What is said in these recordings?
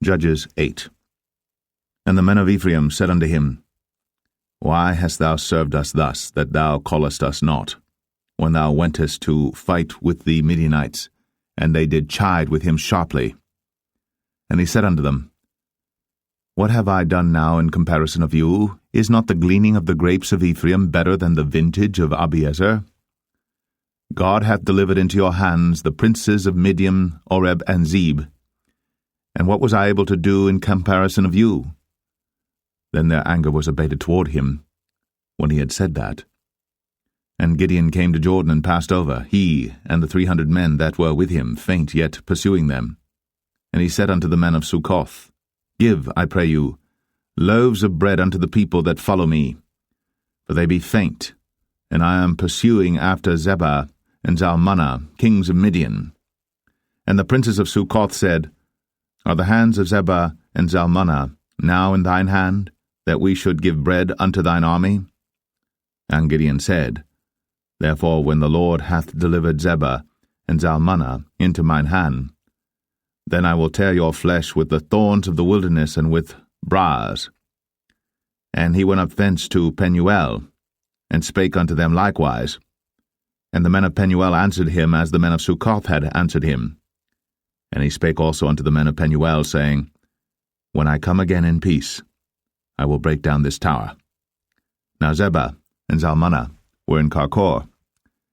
Judges 8. And the men of Ephraim said unto him, Why hast thou served us thus, that thou callest us not, when thou wentest to fight with the Midianites? And they did chide with him sharply. And he said unto them, What have I done now in comparison of you? Is not the gleaning of the grapes of Ephraim better than the vintage of Abiezer? God hath delivered into your hands the princes of Midian, Oreb, and Zeb. And what was I able to do in comparison of you? Then their anger was abated toward him, when he had said that. And Gideon came to Jordan and passed over, he and the 300 men that were with him, faint yet pursuing them. And he said unto the men of Succoth, Give, I pray you, loaves of bread unto the people that follow me, for they be faint, and I am pursuing after Zebah and Zalmunna, kings of Midian. And the princes of Succoth said, Are the hands of Zebah and Zalmunna now in thine hand, that we should give bread unto thine army? And Gideon said, Therefore when the Lord hath delivered Zebah and Zalmunna into mine hand, then I will tear your flesh with the thorns of the wilderness and with briars. And he went up thence to Penuel, and spake unto them likewise. And the men of Penuel answered him as the men of Succoth had answered him. And he spake also unto the men of Penuel, saying, When I come again in peace, I will break down this tower. Now Zebah and Zalmunna were in Karkor,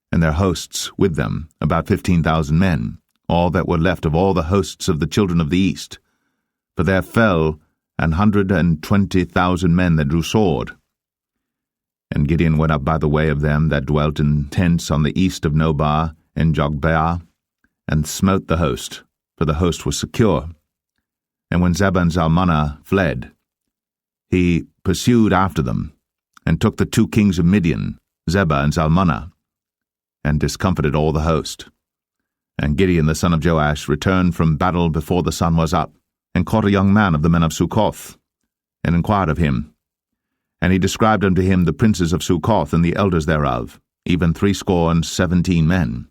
and their hosts with them, about 15,000 men, all that were left of all the hosts of the children of the east. For there fell 120,000 men that drew sword. And Gideon went up by the way of them that dwelt in tents on the east of Nobah and Jogbeah, and smote the host, for the host was secure. And when Zebah and Zalmunna fled, he pursued after them, and took the 2 kings of Midian, Zebah and Zalmunna, and discomfited all the host. And Gideon the son of Joash returned from battle before the sun was up, and caught a young man of the men of Succoth, and inquired of him. And he described unto him the princes of Succoth and the elders thereof, even 70 men.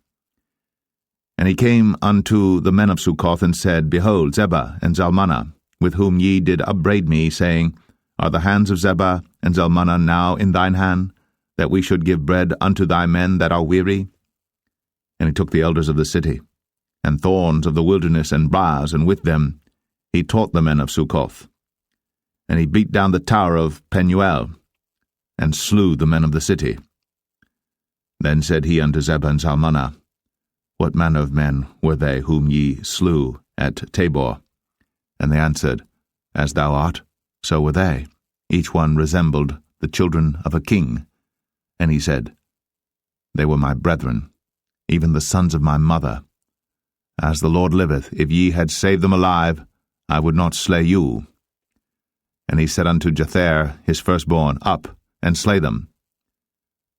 And he came unto the men of Succoth, and said, Behold, Zebah and Zalmunna, with whom ye did upbraid me, saying, Are the hands of Zebah and Zalmunna now in thine hand, that we should give bread unto thy men that are weary? And he took the elders of the city, and thorns of the wilderness and briars, and with them he taught the men of Succoth. And he beat down the tower of Penuel, and slew the men of the city. Then said he unto Zebah and Zalmunna, What manner of men were they whom ye slew at Tabor? And they answered, As thou art, so were they. Each one resembled the children of a king. And he said, They were my brethren, even the sons of my mother. As the Lord liveth, if ye had saved them alive, I would not slay you. And he said unto Jether, his firstborn, Up, and slay them.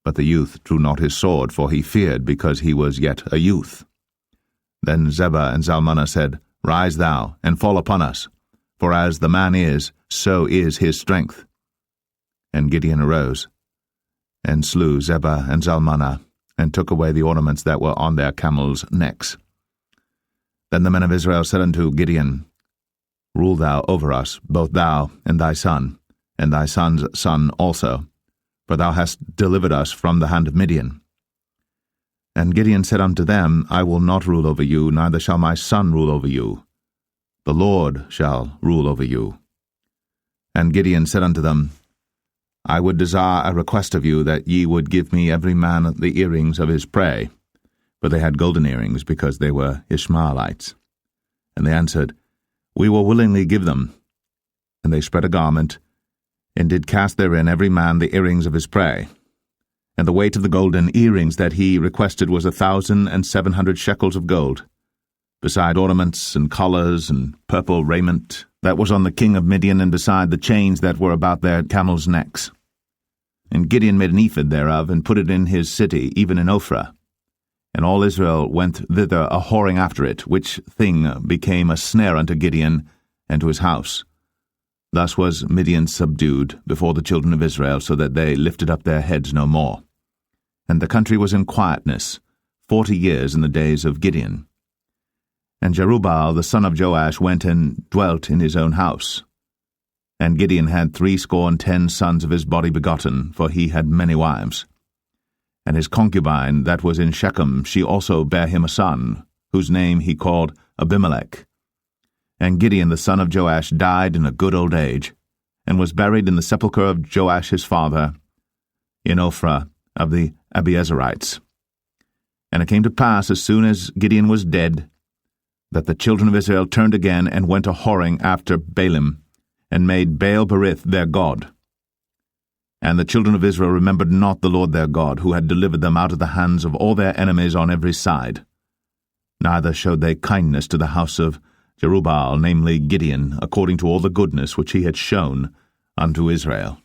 But the youth drew not his sword, for he feared, because he was yet a youth. Then Zebah and Zalmunna said, Rise thou, and fall upon us, for as the man is, so is his strength. And Gideon arose, and slew Zebah and Zalmunna, and took away the ornaments that were on their camels' necks. Then the men of Israel said unto Gideon, Rule thou over us, both thou and thy son, and thy son's son also, for thou hast delivered us from the hand of Midian. And Gideon said unto them, I will not rule over you, neither shall my son rule over you. The Lord shall rule over you. And Gideon said unto them, I would desire a request of you, that ye would give me every man the earrings of his prey. For they had golden earrings, because they were Ishmaelites. And they answered, We will willingly give them. And they spread a garment, and did cast therein every man the earrings of his prey. And the weight of the golden earrings that he requested was 1,700 shekels of gold, beside ornaments and collars and purple raiment that was on the king of Midian, and beside the chains that were about their camels' necks. And Gideon made an ephod thereof, and put it in his city, even in Ophrah. And all Israel went thither a whoring after it, which thing became a snare unto Gideon and to his house. Thus was Midian subdued before the children of Israel, so that they lifted up their heads no more. And the country was in quietness 40 years in the days of Gideon. And Jerubbaal the son of Joash went and dwelt in his own house. And Gideon had 70 sons of his body begotten, for he had many wives. And his concubine that was in Shechem, she also bare him a son, whose name he called Abimelech. And Gideon the son of Joash died in a good old age, and was buried in the sepulchre of Joash his father, in Ophrah of the Abiezerites. And it came to pass, as soon as Gideon was dead, that the children of Israel turned again and went a-whoring after Baalim, and made Baal-berith their god. And the children of Israel remembered not the Lord their God, who had delivered them out of the hands of all their enemies on every side. Neither showed they kindness to the house of Jerubbaal, namely Gideon, according to all the goodness which he had shown unto Israel.